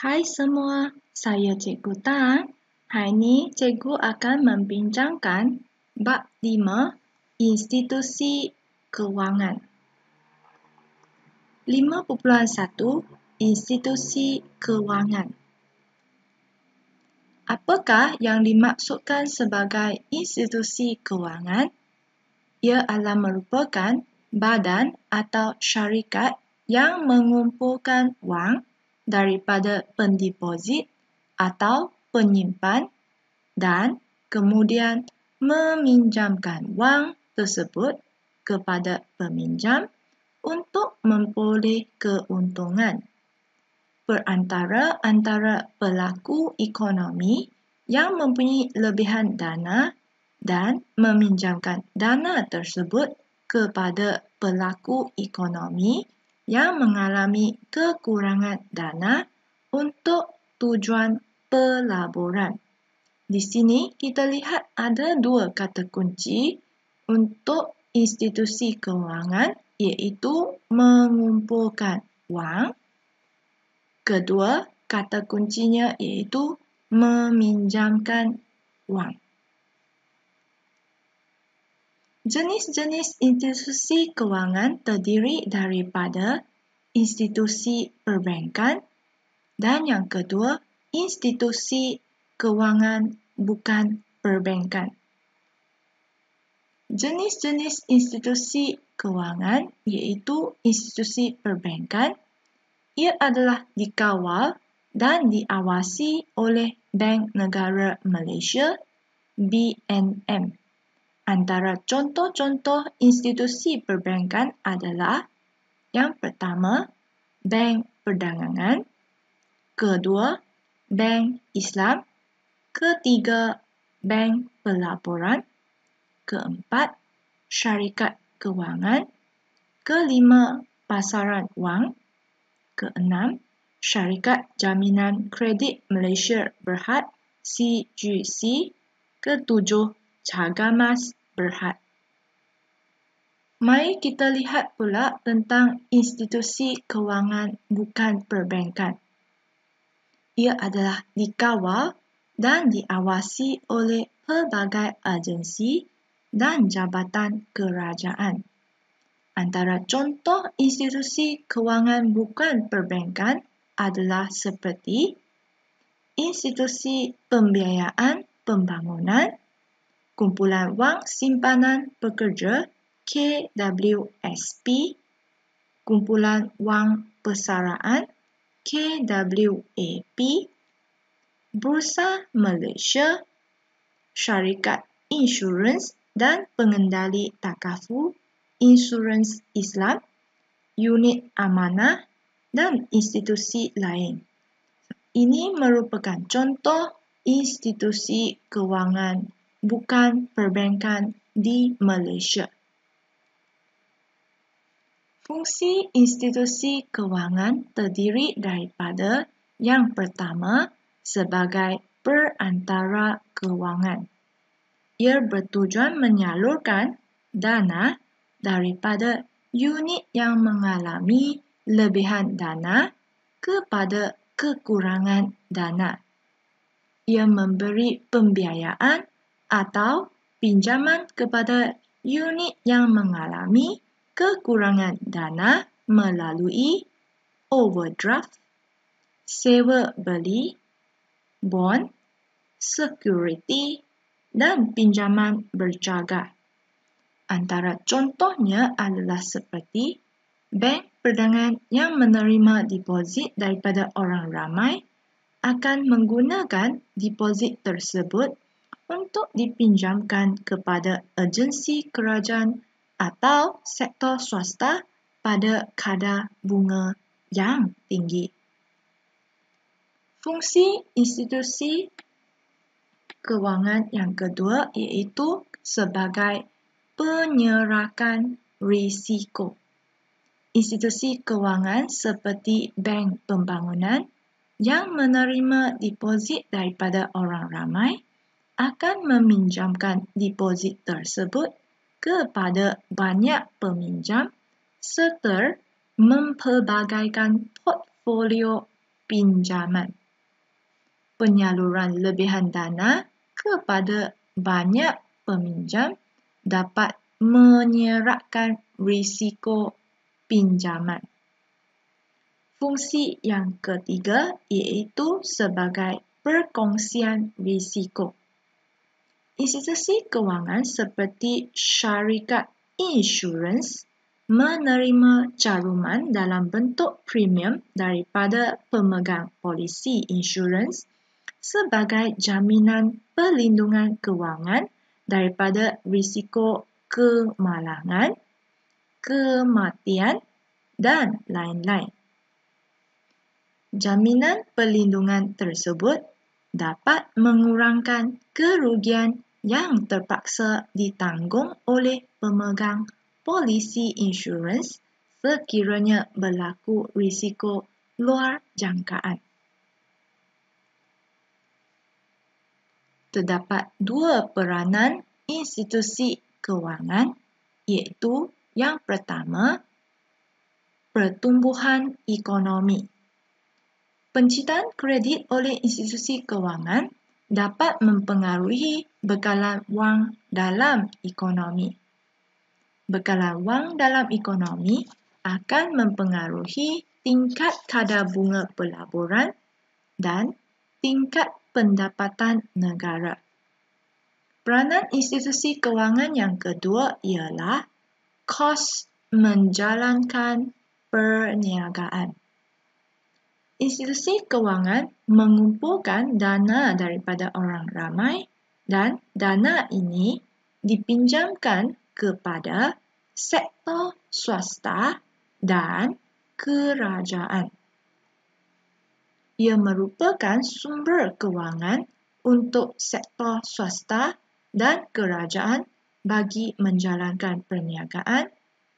Hai semua, saya Cikgu Tan. Hari ini Cikgu akan membincangkan bab 5 Institusi Kewangan. 5.1 Institusi Kewangan. Apakah yang dimaksudkan sebagai institusi kewangan? Ia adalah merupakan badan atau syarikat yang mengumpulkan wang daripada pendeposit atau penyimpan dan kemudian meminjamkan wang tersebut kepada peminjam untuk memperoleh keuntungan. Perantara antara pelaku ekonomi yang mempunyai lebihan dana dan meminjamkan dana tersebut kepada pelaku ekonomi yang mengalami kekurangan dana untuk tujuan pelaburan. Di sini kita lihat ada dua kata kunci untuk institusi kewangan, iaitu mengumpulkan wang. Kedua, kata kuncinya iaitu meminjamkan wang. Jenis-jenis institusi kewangan terdiri daripada institusi perbankan dan yang kedua, institusi kewangan bukan perbankan. Jenis-jenis institusi kewangan iaitu institusi perbankan. Ia adalah dikawal dan diawasi oleh Bank Negara Malaysia, BNM. Antara contoh-contoh institusi perbankan adalah yang pertama, Bank Perdagangan, kedua, Bank Islam, ketiga, Bank Pelaburan, keempat, Syarikat Kewangan, kelima, Pasaran Wang, keenam, Syarikat Jaminan Kredit Malaysia Berhad CGC, ketujuh, Cagamas Berhad. Mari kita lihat pula tentang institusi kewangan bukan perbankan. Ia adalah dikawal dan diawasi oleh pelbagai agensi dan jabatan kerajaan. Antara contoh institusi kewangan bukan perbankan adalah seperti institusi pembiayaan pembangunan, Kumpulan Wang Simpanan Pekerja KWSP, Kumpulan Wang Persaraan KWAP, Bursa Malaysia, Syarikat Insurans dan Pengendali Takaful Insurans Islam, Unit Amanah dan institusi lain. Ini merupakan contoh institusi kewangan bukan perbankan di Malaysia. Fungsi institusi kewangan terdiri daripada yang pertama sebagai perantara kewangan. Ia bertujuan menyalurkan dana daripada unit yang mengalami lebihan dana kepada kekurangan dana. Ia memberi pembiayaan atau pinjaman kepada unit yang mengalami kekurangan dana melalui overdraft, sewa beli, bond, security dan pinjaman berjaga. Antara contohnya adalah seperti bank perdagangan yang menerima deposit daripada orang ramai akan menggunakan deposit tersebut untuk dipinjamkan kepada agensi kerajaan atau sektor swasta pada kadar bunga yang tinggi. Fungsi institusi kewangan yang kedua iaitu sebagai penyerakan risiko. Institusi kewangan seperti bank pembangunan yang menerima deposit daripada orang ramai akan meminjamkan deposit tersebut kepada banyak peminjam serta mempelbagaikan portfolio pinjaman. Penyaluran lebihan dana kepada banyak peminjam dapat menyeratkan risiko pinjaman. Fungsi yang ketiga iaitu sebagai perkongsian risiko. Institusi kewangan seperti syarikat insurans menerima caruman dalam bentuk premium daripada pemegang polisi insurans sebagai jaminan perlindungan kewangan daripada risiko kemalangan, kematian dan lain-lain. Jaminan perlindungan tersebut dapat mengurangkan kerugian yang terpaksa ditanggung oleh pemegang polisi insurans sekiranya berlaku risiko luar jangkaan. Terdapat dua peranan institusi kewangan, iaitu yang pertama, pertumbuhan ekonomi. Penciptaan kredit oleh institusi kewangan dapat mempengaruhi bekalan wang dalam ekonomi. Bekalan wang dalam ekonomi akan mempengaruhi tingkat kadar bunga pelaburan dan tingkat pendapatan negara. Peranan institusi kewangan yang kedua ialah kos menjalankan perniagaan. Institusi kewangan mengumpulkan dana daripada orang ramai dan dana ini dipinjamkan kepada sektor swasta dan kerajaan. Ia merupakan sumber kewangan untuk sektor swasta dan kerajaan bagi menjalankan perniagaan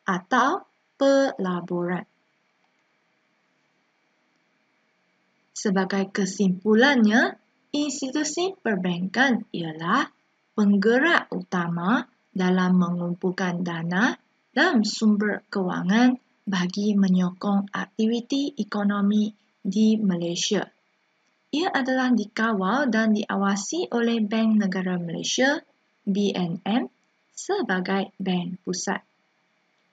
atau pelaburan. Sebagai kesimpulannya, institusi perbankan ialah penggerak utama dalam mengumpulkan dana dan sumber kewangan bagi menyokong aktiviti ekonomi di Malaysia. Ia adalah dikawal dan diawasi oleh Bank Negara Malaysia, BNM, sebagai bank pusat.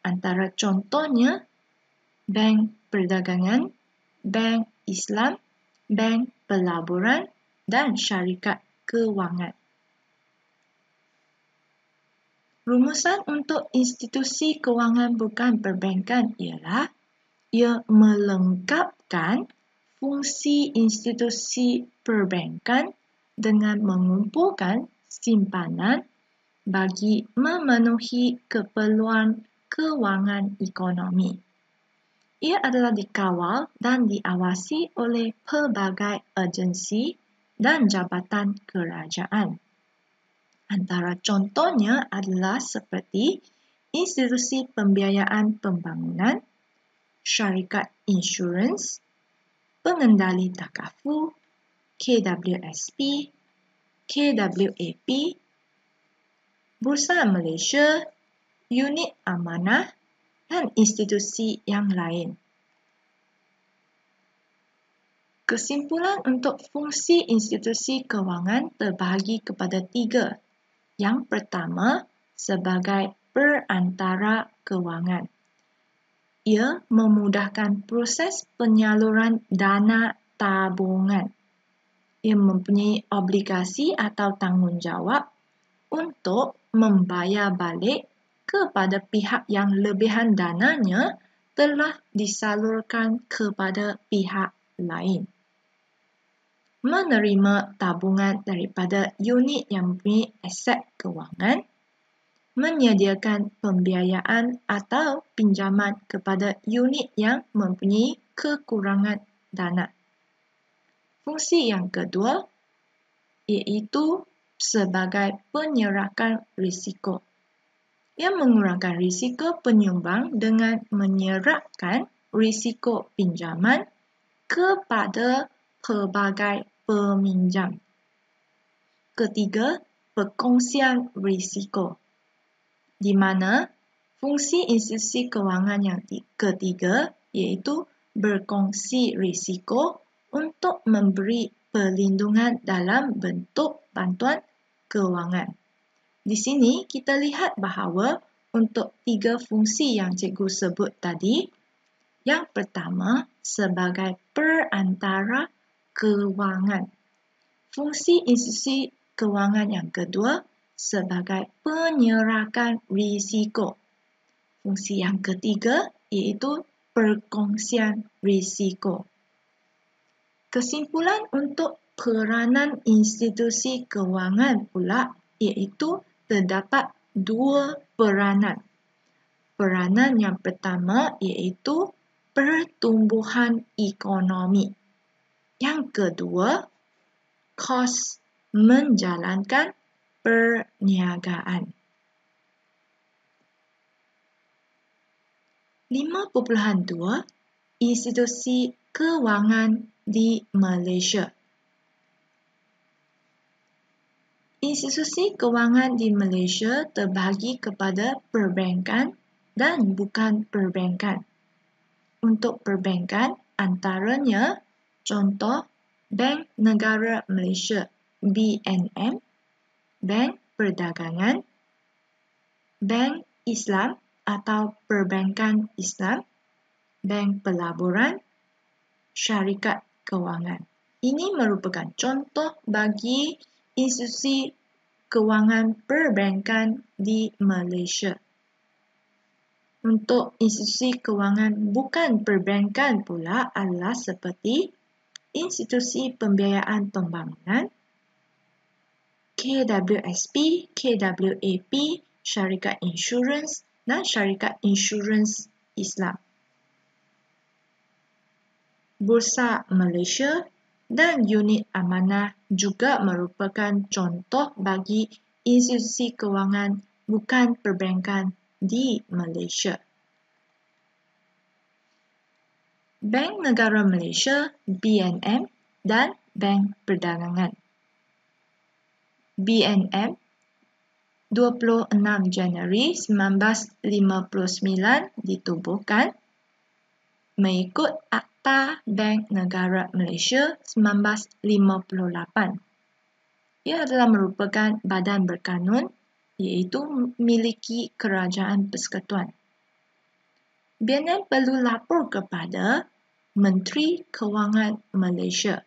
Antara contohnya, Bank Perdagangan, Bank Islam, Bank Pelaburan dan Syarikat Kewangan. Rumusan untuk institusi kewangan bukan perbankan ialah ia melengkapkan fungsi institusi perbankan dengan mengumpulkan simpanan bagi memenuhi keperluan kewangan ekonomi. Ia adalah dikawal dan diawasi oleh pelbagai agensi dan jabatan kerajaan. Antara contohnya adalah seperti institusi pembiayaan pembangunan, syarikat insurans, pengendali takafu, KWSP, KWAP, Bursa Malaysia, unit amanah dan institusi yang lain. Kesimpulan untuk fungsi institusi kewangan terbahagi kepada 3. Yang pertama, sebagai perantara kewangan. Ia memudahkan proses penyaluran dana tabungan. Ia mempunyai obligasi atau tanggungjawab untuk membayar balik kepada pihak yang lebihan dananya telah disalurkan kepada pihak lain. Menerima tabungan daripada unit yang mempunyai aset kewangan, menyediakan pembiayaan atau pinjaman kepada unit yang mempunyai kekurangan dana. Fungsi yang kedua iaitu sebagai penyerakan risiko. Ia mengurangkan risiko penyumbang dengan menyeratkan risiko pinjaman kepada pelbagai peminjam. Ketiga, perkongsian risiko, di mana fungsi institusi kewangan yang ketiga iaitu berkongsi risiko untuk memberi perlindungan dalam bentuk bantuan kewangan. Di sini kita lihat bahawa untuk 3 fungsi yang cikgu sebut tadi, yang pertama sebagai perantara kewangan. Fungsi institusi kewangan yang kedua sebagai penyerakan risiko. Fungsi yang ketiga iaitu perkongsian risiko. Kesimpulan untuk peranan institusi kewangan pula iaitu terdapat 2 peranan. Peranan yang pertama iaitu pertumbuhan ekonomi. Yang kedua, kos menjalankan perniagaan. 5.2 Institusi kewangan di Malaysia. Institusi kewangan di Malaysia terbahagi kepada perbankan dan bukan perbankan. Untuk perbankan, antaranya contoh Bank Negara Malaysia BNM, Bank Perdagangan, Bank Islam atau Perbankan Islam, Bank Pelaburan, Syarikat Kewangan. Ini merupakan contoh bagi institusi kewangan perbankan di Malaysia. Untuk institusi kewangan bukan perbankan pula adalah seperti institusi pembiayaan pembangunan, KWSP, KWAP, syarikat insurans dan syarikat insurans Islam. Bursa Malaysia dan unit amanah juga merupakan contoh bagi institusi kewangan bukan perbankan di Malaysia. Bank Negara Malaysia BNM dan Bank Perdagangan. BNM 26 Januari 1959 ditubuhkan mengikut Akta Bank Negara Malaysia 1958. Ia adalah merupakan badan berkanun iaitu memiliki kerajaan persekutuan. BNM perlu lapor kepada Menteri Kewangan Malaysia.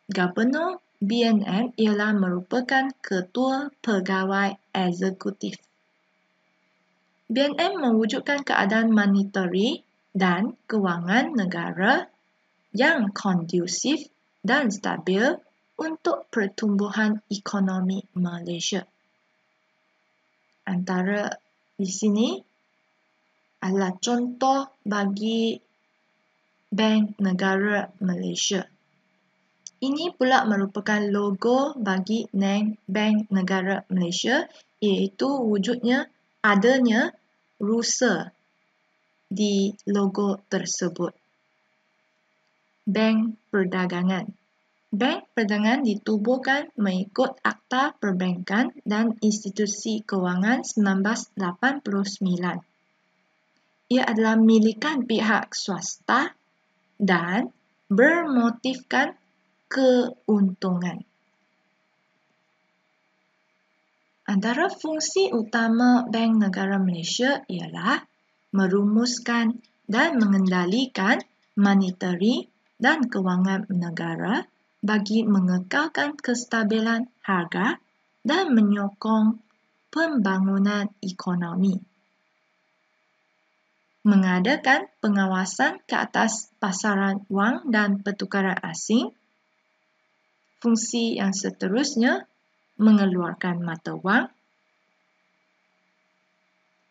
Gubernur BNM ialah merupakan Ketua Pegawai Eksekutif. BNM mewujudkan keadaan monetary dan kewangan negara yang kondusif dan stabil untuk pertumbuhan ekonomi Malaysia. Antara di sini adalah contoh bagi Bank Negara Malaysia. Ini pula merupakan logo bagi Bank Negara Malaysia, iaitu adanya rusa di logo tersebut. Bank Perdagangan. Bank Perdagangan ditubuhkan mengikut Akta Perbankan dan Institusi Kewangan 1989. Ia adalah milikan pihak swasta dan bermotifkan keuntungan. Antara fungsi utama Bank Negara Malaysia ialah merumuskan dan mengendalikan monetary dan kewangan negara bagi mengekalkan kestabilan harga dan menyokong pembangunan ekonomi. Mengadakan pengawasan ke atas pasaran wang dan pertukaran asing. Fungsi yang seterusnya, mengeluarkan mata wang.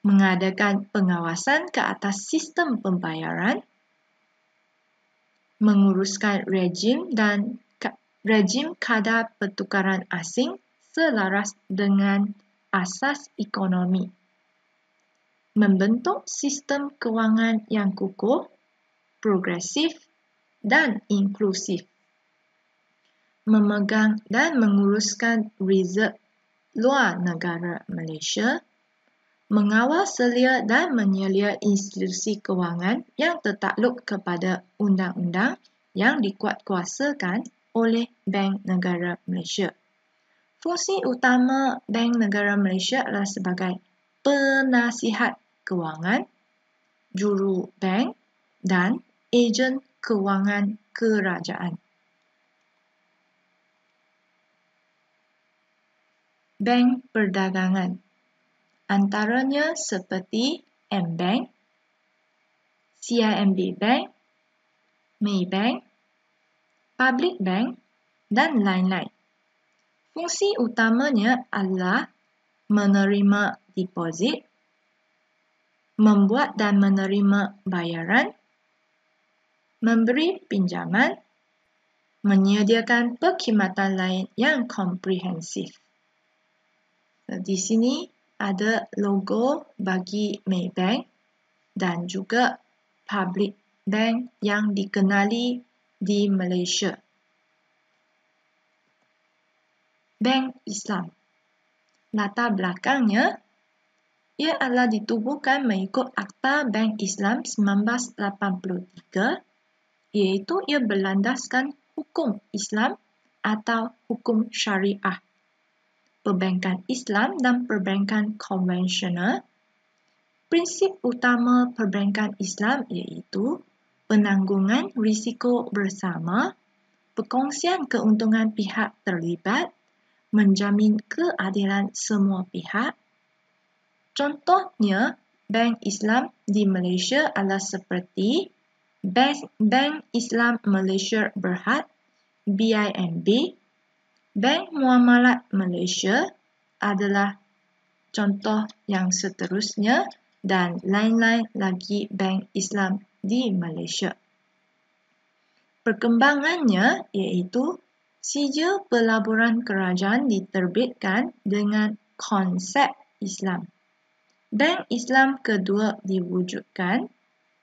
Mengadakan pengawasan ke atas sistem pembayaran. Menguruskan rejim kadar pertukaran asing selaras dengan asas ekonomi. Membentuk sistem kewangan yang kukuh, progresif dan inklusif. Memegang dan menguruskan reserve luar negara Malaysia, mengawal selia dan menyelia institusi kewangan yang tertakluk kepada undang-undang yang dikuatkuasakan oleh Bank Negara Malaysia. Fungsi utama Bank Negara Malaysia adalah sebagai penasihat kewangan, juru bank dan ejen kewangan kerajaan. Bank perdagangan antaranya seperti M-Bank, CIMB Bank, Maybank, Public Bank dan lain-lain. Fungsi utamanya adalah menerima deposit, membuat dan menerima bayaran, memberi pinjaman, menyediakan perkhidmatan lain yang komprehensif. Di sini ada logo bagi Maybank dan juga Public Bank yang dikenali di Malaysia. Bank Islam. Latar belakangnya, ia adalah ditubuhkan mengikut Akta Bank Islam 1983, iaitu ia berlandaskan hukum Islam atau hukum syariah. Perbankan Islam dan perbankan konvensional. Prinsip utama perbankan Islam iaitu penanggungan risiko bersama, perkongsian keuntungan pihak terlibat, menjamin keadilan semua pihak. Contohnya, Bank Islam di Malaysia adalah seperti Bank Islam Malaysia Berhad, BIMB, Bank Muamalat Malaysia adalah contoh yang seterusnya dan lain-lain lagi bank Islam di Malaysia. Perkembangannya iaitu sijil pelaburan kerajaan diterbitkan dengan konsep Islam. Bank Islam kedua diwujudkan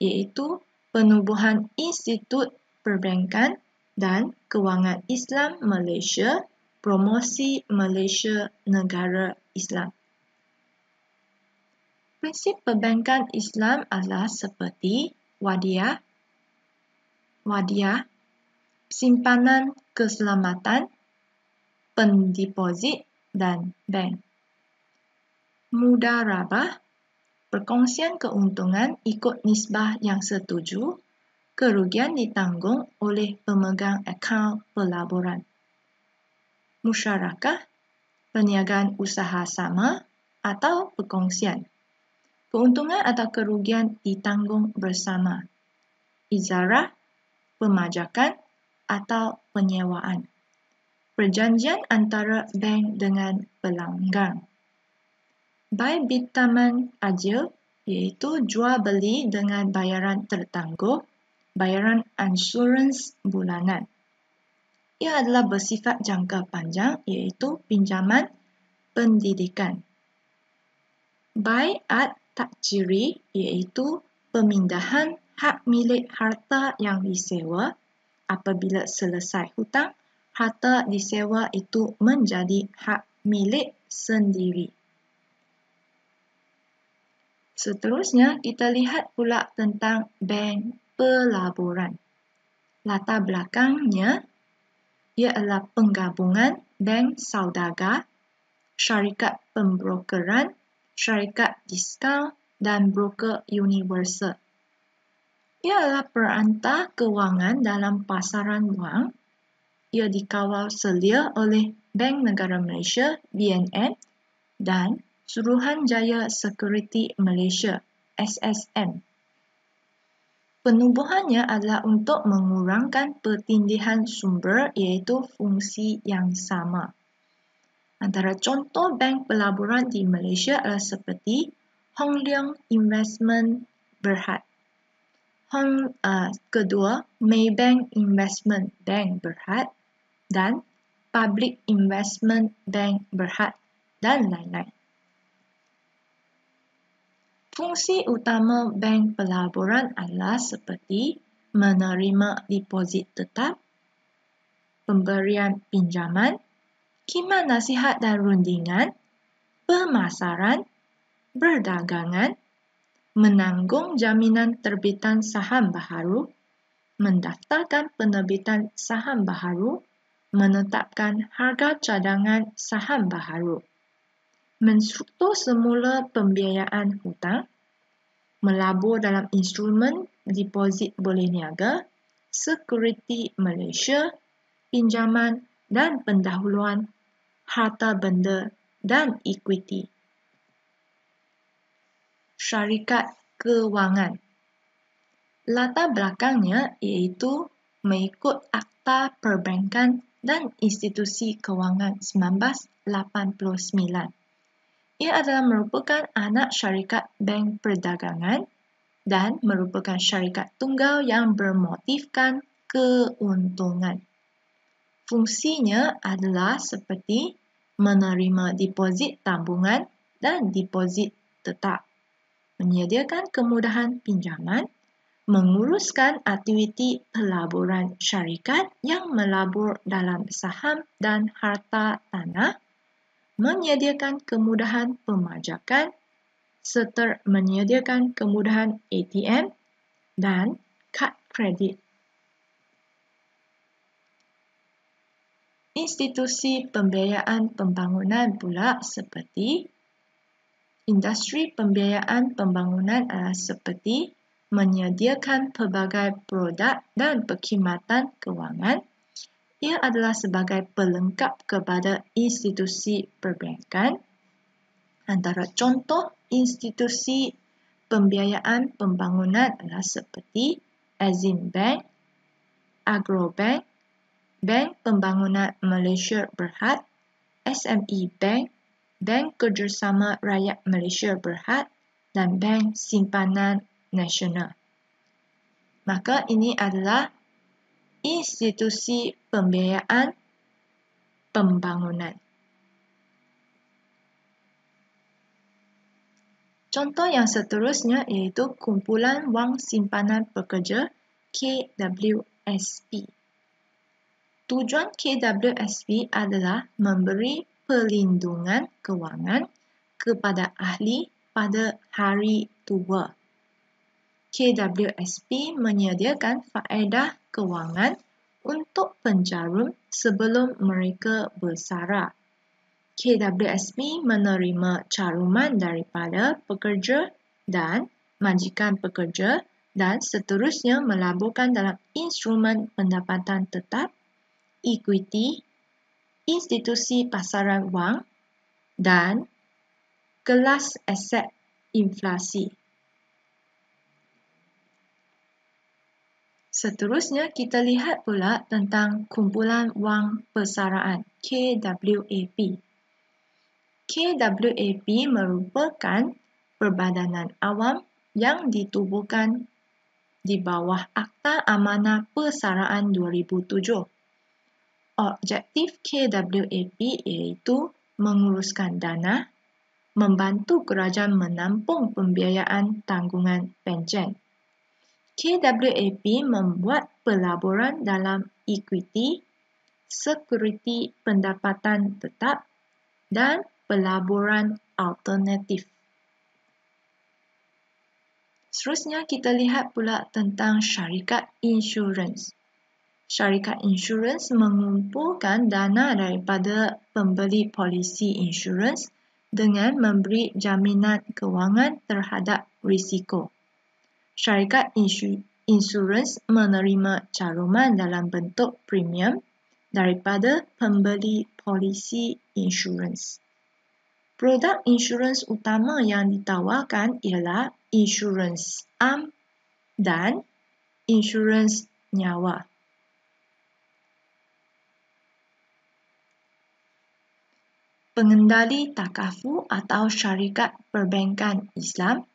iaitu penubuhan Institut Perbankan dan Kewangan Islam Malaysia, Promosi Malaysia Negara Islam. Prinsip perbankan Islam adalah seperti wadiah, simpanan keselamatan, pendeposit dan bank. Mudarabah, perkongsian keuntungan ikut nisbah yang setuju, kerugian ditanggung oleh pemegang akaun pelaburan. Musyarakah, perniagaan usaha sama atau perkongsian. Keuntungan atau kerugian ditanggung bersama. Ijarah, pemajakan atau penyewaan. Perjanjian antara bank dengan pelanggan. Bai bitaman ajil iaitu jual beli dengan bayaran tertangguh, bayaran ansurans bulanan. Ia adalah bersifat jangka panjang iaitu pinjaman pendidikan. Bai'at takjiri iaitu pemindahan hak milik harta yang disewa. Apabila selesai hutang, harta disewa itu menjadi hak milik sendiri. Seterusnya, kita lihat pula tentang bank pelaburan. Latar belakangnya, ia adalah penggabungan bank saudagar, syarikat pembrokeran, syarikat diskaun dan broker universal. Ia adalah perantar kewangan dalam pasaran wang. Ia dikawal selia oleh Bank Negara Malaysia, BNM, dan Suruhanjaya Security Malaysia, SSM. Penubuhannya adalah untuk mengurangkan pertindihan sumber iaitu fungsi yang sama. Antara contoh bank pelaburan di Malaysia adalah seperti Hong Leong Investment Berhad. Kedua, Maybank Investment Bank Berhad dan Public Investment Bank Berhad dan lain-lain. Fungsi utama bank pelaburan adalah seperti menerima deposit tetap, pemberian pinjaman, khidmat nasihat dan rundingan, pemasaran, perdagangan, menanggung jaminan terbitan saham baharu, mendaftarkan penerbitan saham baharu, menetapkan harga cadangan saham baharu, menstruktur semula pembiayaan hutang, melabur dalam instrumen deposit boleh niaga, sekuriti Malaysia, pinjaman dan pendahuluan harta benda dan ekuiti. Syarikat kewangan. Latar belakangnya iaitu mengikut Akta Perbankan dan Institusi Kewangan 1989. Ia adalah merupakan anak syarikat bank perdagangan dan merupakan syarikat tunggal yang bermotifkan keuntungan. Fungsinya adalah seperti menerima deposit tabungan dan deposit tetap, menyediakan kemudahan pinjaman, menguruskan aktiviti pelaburan syarikat yang melabur dalam saham dan harta tanah, menyediakan kemudahan pemajakan serta menyediakan kemudahan ATM dan kad kredit. Institusi pembiayaan pembangunan pula seperti industri pembiayaan pembangunan adalah seperti menyediakan pelbagai produk dan perkhidmatan kewangan. Ia adalah sebagai pelengkap kepada institusi perbankan. Antara contoh institusi pembiayaan pembangunan adalah seperti Exim Bank, Agrobank, Bank Pembangunan Malaysia Berhad, SME Bank, Bank Kerjasama Rakyat Malaysia Berhad dan Bank Simpanan Nasional. Maka ini adalah institusi pembiayaan pembangunan. Contoh yang seterusnya iaitu Kumpulan Wang Simpanan Pekerja KWSP. Tujuan KWSP adalah memberi perlindungan kewangan kepada ahli pada hari tua. KWSP menyediakan faedah kewangan untuk penjarum sebelum mereka bersara. KWSP menerima caruman daripada pekerja dan majikan pekerja dan seterusnya melaburkan dalam instrumen pendapatan tetap, ekuiti, institusi pasaran wang dan kelas aset inflasi. Seterusnya kita lihat pula tentang Kumpulan Wang Persaraan KWAP. KWAP merupakan perbadanan awam yang ditubuhkan di bawah Akta Amanah Persaraan 2007. Objektif KWAP iaitu menguruskan dana, membantu kerajaan menampung pembiayaan tanggungan pencen. KWAP membuat pelaburan dalam ekuiti, sekuriti pendapatan tetap dan pelaburan alternatif. Seterusnya kita lihat pula tentang syarikat insurans. Syarikat insurans mengumpulkan dana daripada pembeli polisi insurans dengan memberi jaminan kewangan terhadap risiko. Syarikat insurans menerima caruman dalam bentuk premium daripada pembeli polisi insurans. Produk insurans utama yang ditawarkan ialah insurans am dan insurans nyawa. Pengendali takafu atau syarikat perbankan Islam.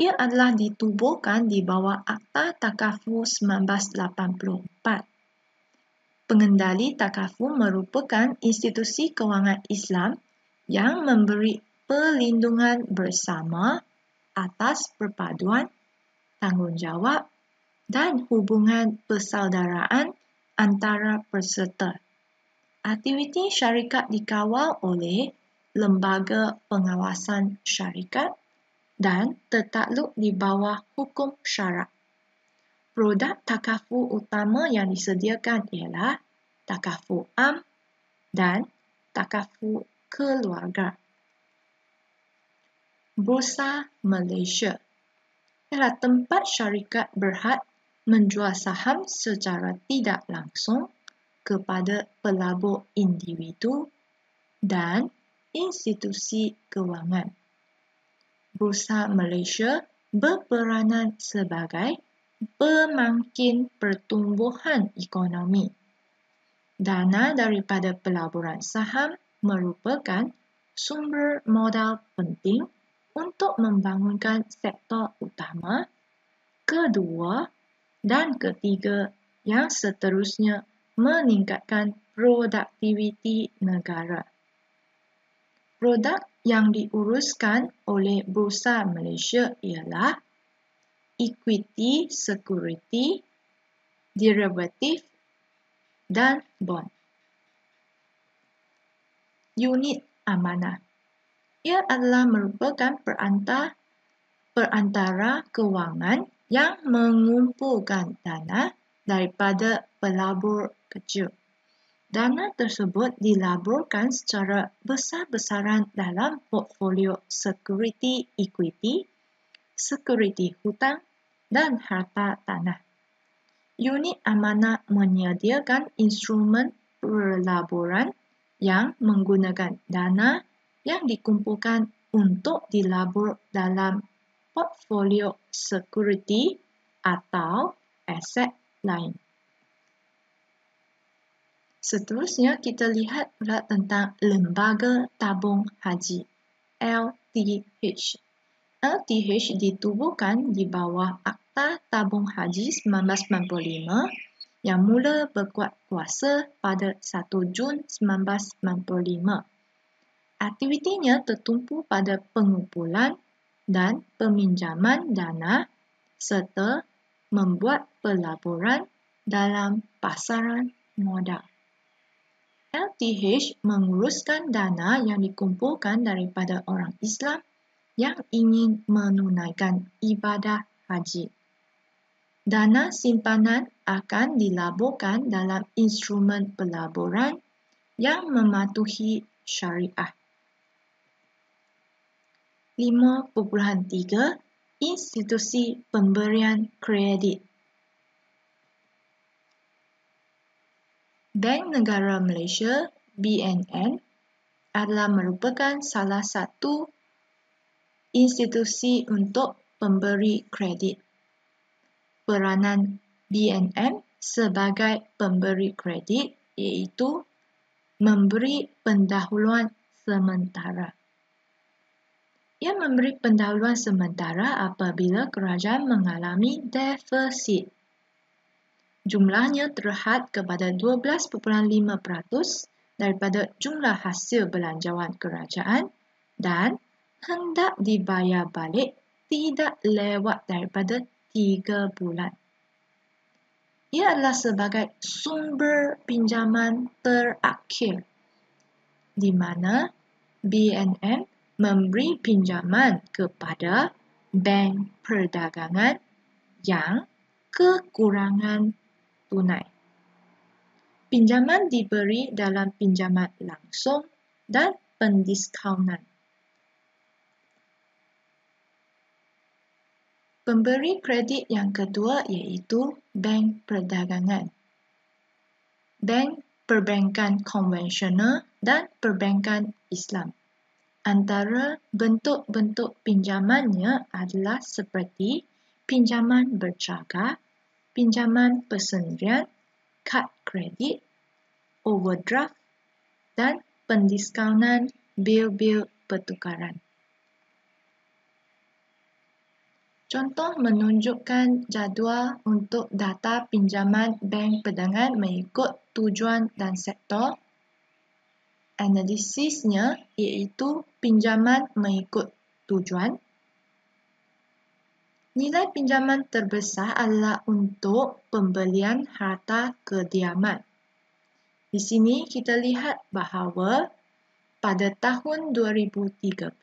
Ia adalah ditubuhkan di bawah Akta Takafu 1984. Pengendali takafu merupakan institusi kewangan Islam yang memberi perlindungan bersama atas perpaduan, tanggungjawab dan hubungan persaudaraan antara peserta. Aktiviti syarikat dikawal oleh Lembaga Pengawasan Syarikat dan tertakluk di bawah hukum syarak. Produk takaful utama yang disediakan ialah takaful am dan takaful keluarga. Bursa Malaysia ialah tempat syarikat berhad menjual saham secara tidak langsung kepada pelabur individu dan institusi kewangan. Bursa Malaysia berperanan sebagai pemangkin pertumbuhan ekonomi. Dana daripada pelaburan saham merupakan sumber modal penting untuk membangunkan sektor utama, kedua dan ketiga yang seterusnya meningkatkan produktiviti negara. Produk yang diuruskan oleh Bursa Malaysia ialah equity, security, derivatif dan bond. Unit amanah. Ia adalah merupakan perantara kewangan yang mengumpulkan dana daripada pelabur kecil. Dana tersebut dilaburkan secara besar-besaran dalam portfolio security equity, security hutang dan harta tanah. Unit amanah menyediakan instrumen pelaburan yang menggunakan dana yang dikumpulkan untuk dilabur dalam portfolio security atau aset lain. Seterusnya kita lihat pula tentang Lembaga Tabung Haji LTH. LTH ditubuhkan di bawah Akta Tabung Haji 1995 yang mula berkuat kuasa pada 1 Jun 1995. Aktivitinya tertumpu pada pengumpulan dan peminjaman dana serta membuat pelaburan dalam pasaran modal. LTH menguruskan dana yang dikumpulkan daripada orang Islam yang ingin menunaikan ibadah haji. Dana simpanan akan dilaburkan dalam instrumen pelaburan yang mematuhi syariah. 5.3 Institusi Pemberian Kredit. Bank Negara Malaysia (BNN) adalah merupakan salah satu institusi untuk pemberi kredit. Peranan BNN sebagai pemberi kredit iaitu memberi pendahuluan sementara. Ia memberi pendahuluan sementara apabila kerajaan mengalami defisit. Jumlahnya terhad kepada 12.5% daripada jumlah hasil belanjawan kerajaan dan hendak dibayar balik tidak lewat daripada 3 bulan. Ia adalah sebagai sumber pinjaman terakhir di mana BNN memberi pinjaman kepada bank perdagangan yang kekurangan tunai. Pinjaman diberi dalam pinjaman langsung dan pendiskaunan. Pemberi kredit yang kedua iaitu bank perdagangan. Bank perbankan konvensional dan perbankan Islam. Antara bentuk-bentuk pinjamannya adalah seperti pinjaman bercaga, pinjaman persendirian, kad kredit, overdraft dan pendiskaunan bil-bil pertukaran. Contoh menunjukkan jadual untuk data pinjaman bank perdagangan mengikut tujuan dan sektor. Analisisnya iaitu pinjaman mengikut tujuan. Nilai pinjaman terbesar adalah untuk pembelian harta kediaman. Di sini kita lihat bahawa pada tahun 2013,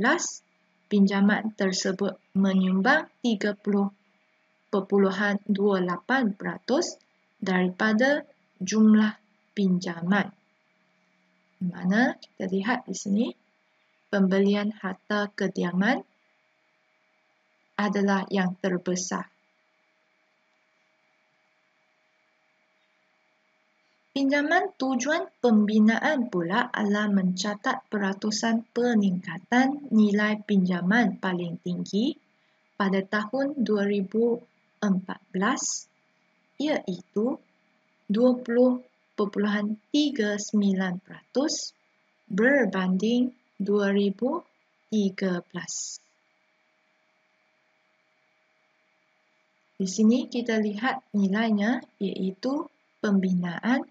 pinjaman tersebut menyumbang 30% daripada jumlah pinjaman. Di mana kita lihat di sini, pembelian harta kediaman adalah yang terbesar. Pinjaman tujuan pembinaan pula adalah mencatat peratusan peningkatan nilai pinjaman paling tinggi pada tahun 2014 iaitu 20.39% berbanding 2013. Di sini kita lihat nilainya iaitu pembinaan,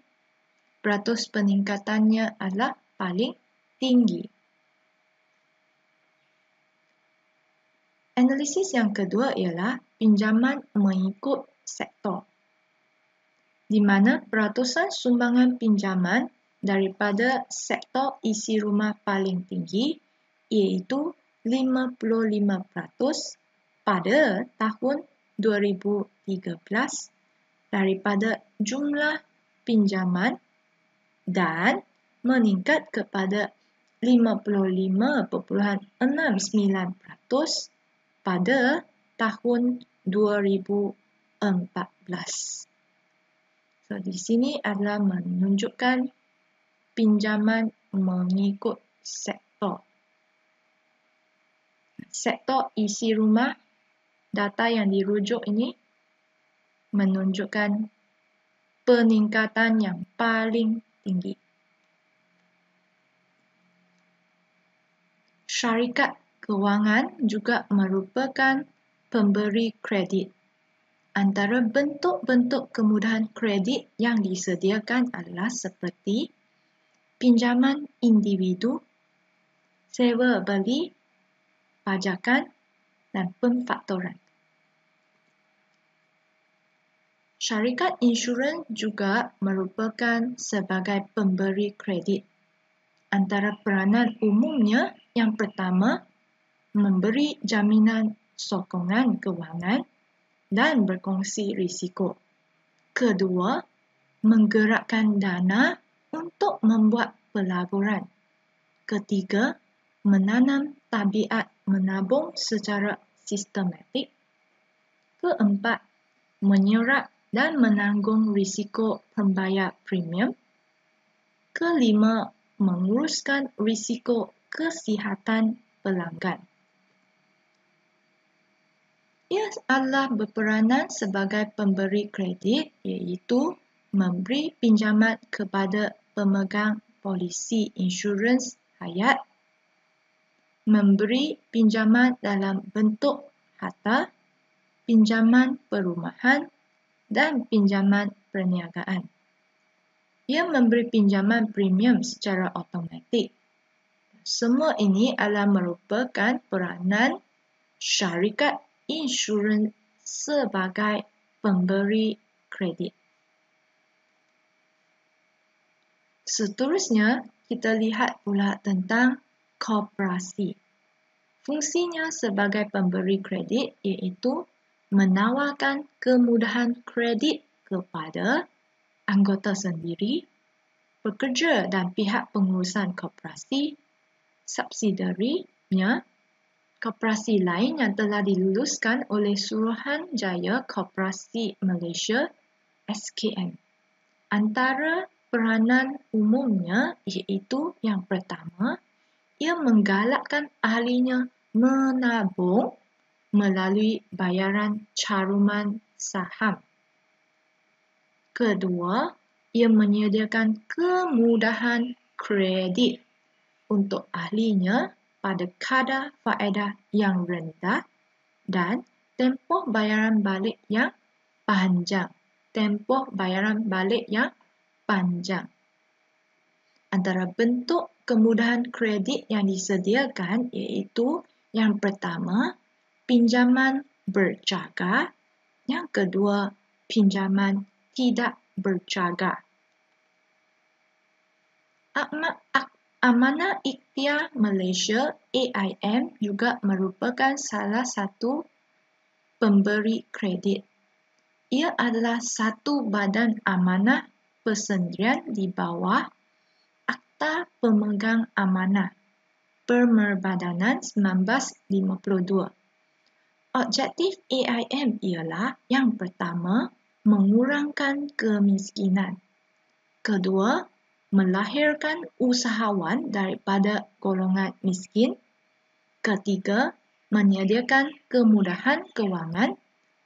peratus peningkatannya adalah paling tinggi. Analisis yang kedua ialah pinjaman mengikut sektor, di mana peratusan sumbangan pinjaman daripada sektor isi rumah paling tinggi iaitu 55% pada tahun 2013 daripada jumlah pinjaman dan meningkat kepada 55.69% pada tahun 2014. So, di sini adalah menunjukkan pinjaman mengikut sektor. Sektor isi rumah, data yang dirujuk ini menunjukkan peningkatan yang paling tinggi. Syarikat kewangan juga merupakan pemberi kredit. Antara bentuk-bentuk kemudahan kredit yang disediakan adalah seperti pinjaman individu, sewa beli, pajakan dan pemfaktoran. Syarikat insurans juga merupakan sebagai pemberi kredit. Antara peranan umumnya, yang pertama, memberi jaminan sokongan kewangan dan berkongsi risiko. Kedua, menggerakkan dana untuk membuat pelaburan. Ketiga, menanam tabiat menabung secara sistematik. Keempat, menyerap dan menanggung risiko pembayar premium. Kelima, menguruskan risiko kesihatan pelanggan. Ia adalah berperanan sebagai pemberi kredit iaitu memberi pinjaman kepada pemegang polisi insurans hayat, memberi pinjaman dalam bentuk harta, pinjaman perumahan dan pinjaman perniagaan. Ia memberi pinjaman premium secara automatik. Semua ini adalah merupakan peranan syarikat insurans sebagai pemberi kredit. Seterusnya, kita lihat pula tentang koperasi. Fungsinya sebagai pemberi kredit iaitu menawarkan kemudahan kredit kepada anggota sendiri, pekerja dan pihak pengurusan koperasi, subsidiarinya, koperasi lain yang telah diluluskan oleh Suruhanjaya Koperasi Malaysia SKM. Antara peranan umumnya iaitu yang pertama, ia menggalakkan ahlinya menabung melalui bayaran caruman saham. Kedua, ia menyediakan kemudahan kredit untuk ahlinya pada kadar faedah yang rendah dan tempoh bayaran balik yang panjang. Antara bentuk kemudahan kredit yang disediakan iaitu yang pertama, pinjaman berjaga, yang kedua, pinjaman tidak berjaga. Amanah Ikhtiar Malaysia AIM juga merupakan salah satu pemberi kredit. Ia adalah satu badan amanah persendirian di bawah Akta Pemegang Amanah Pemerbadanan 1952. Objektif AIM ialah yang pertama, mengurangkan kemiskinan. Kedua, melahirkan usahawan daripada golongan miskin. Ketiga, menyediakan kemudahan kewangan,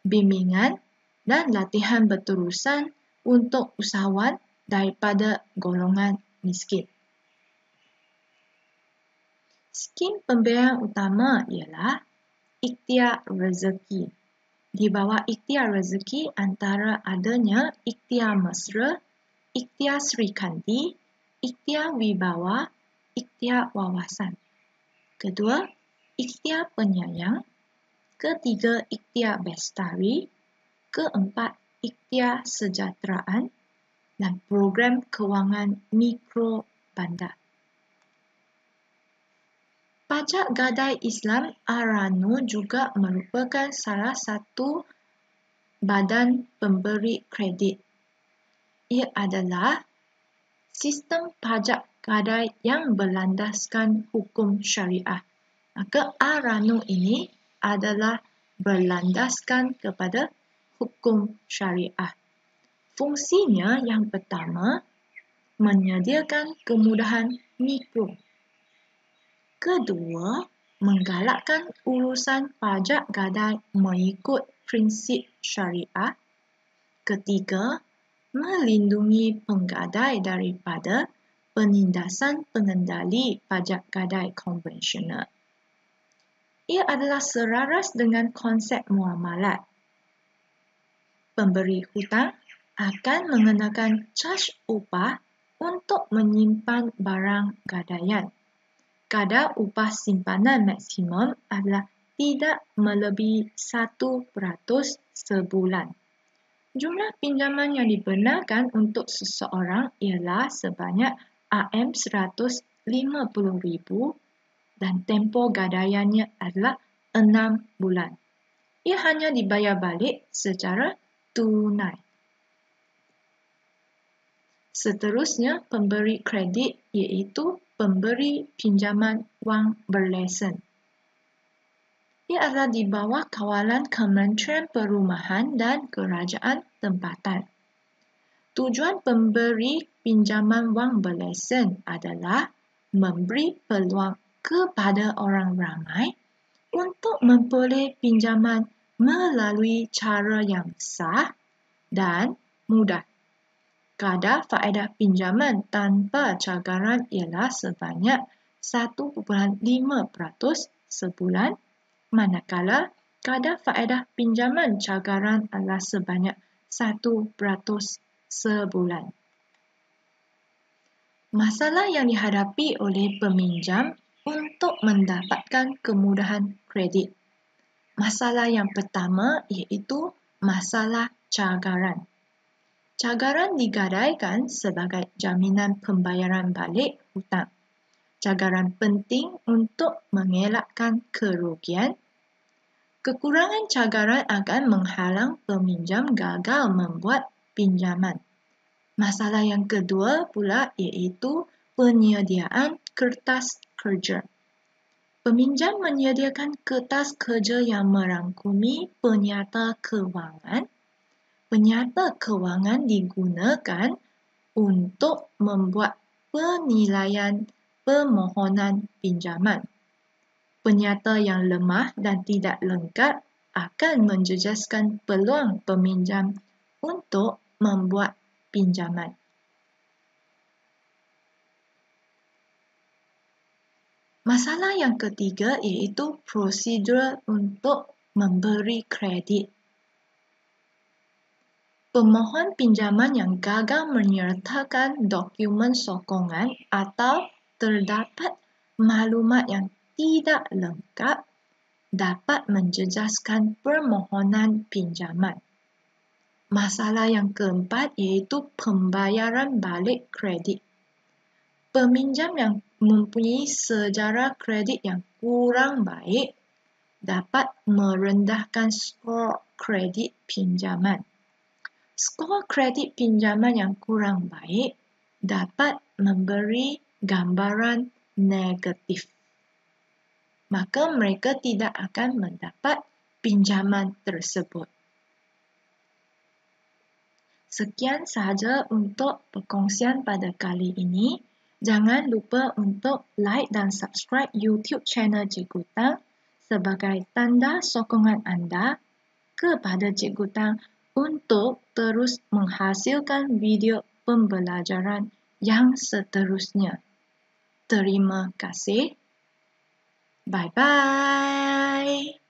bimbingan dan latihan berterusan untuk usahawan daripada golongan miskin. Skim pembiayaan utama ialah ikhtiar rezeki. Di bawah ikhtiar rezeki antara adanya ikhtiar mesra, ikhtiar Sri Kandi, ikhtiar wibawa, ikhtiar wawasan. Kedua, ikhtiar penyayang. Ketiga, ikhtiar bestari. Keempat, ikhtiar sejahteraan dan program kewangan mikro bandar. Pajak Gadai Islam ARANO juga merupakan salah satu badan pemberi kredit. Ia adalah sistem pajak gadai yang berlandaskan hukum syariah. Maka ARANO ini adalah berlandaskan kepada hukum syariah. Fungsinya yang pertama, menyediakan kemudahan mikro. Kedua, menggalakkan urusan pajak gadai mengikut prinsip syariah. Ketiga, melindungi penggadai daripada penindasan pengendali pajak gadai konvensional. Ia adalah selaras dengan konsep muamalat. Pemberi hutang akan mengenakan caj upah untuk menyimpan barang gadaian. Kadar upah simpanan maksimum adalah tidak melebihi 1% sebulan. Jumlah pinjaman yang dibenarkan untuk seseorang ialah sebanyak RM150,000 dan tempoh gadaiannya adalah 6 bulan. Ia hanya dibayar balik secara tunai. Seterusnya, pemberi kredit iaitu pemberi pinjaman wang berlesen. Ia adalah di bawah kawalan Kementerian Perumahan dan Kerajaan Tempatan. Tujuan pemberi pinjaman wang berlesen adalah memberi peluang kepada orang ramai untuk memperoleh pinjaman melalui cara yang sah dan mudah. Kadar faedah pinjaman tanpa cagaran ialah sebanyak 1.5% sebulan, manakala kadar faedah pinjaman cagaran adalah sebanyak 1% sebulan. Masalah yang dihadapi oleh peminjam untuk mendapatkan kemudahan kredit. Masalah yang pertama iaitu masalah cagaran. Cagaran digadaikan sebagai jaminan pembayaran balik hutang. Cagaran penting untuk mengelakkan kerugian. Kekurangan cagaran akan menghalang peminjam gagal membuat pinjaman. Masalah yang kedua pula iaitu penyediaan kertas kerja. Peminjam menyediakan kertas kerja yang merangkumi penyata kewangan. Penyata kewangan digunakan untuk membuat penilaian permohonan pinjaman. Penyata yang lemah dan tidak lengkap akan menjejaskan peluang peminjam untuk membuat pinjaman. Masalah yang ketiga iaitu prosedur untuk memberi kredit. Pemohon pinjaman yang gagal menyertakan dokumen sokongan atau terdapat maklumat yang tidak lengkap dapat menjejaskan permohonan pinjaman. Masalah yang keempat iaitu pembayaran balik kredit. Peminjam yang mempunyai sejarah kredit yang kurang baik dapat merendahkan skor kredit pinjaman. Skor kredit pinjaman yang kurang baik dapat memberi gambaran negatif. Maka mereka tidak akan mendapat pinjaman tersebut. Sekian sahaja untuk perkongsian pada kali ini. Jangan lupa untuk like dan subscribe YouTube channel Cikgu Tang sebagai tanda sokongan anda kepada Cikgu Tang untuk terus menghasilkan video pembelajaran yang seterusnya. Terima kasih. Bye-bye.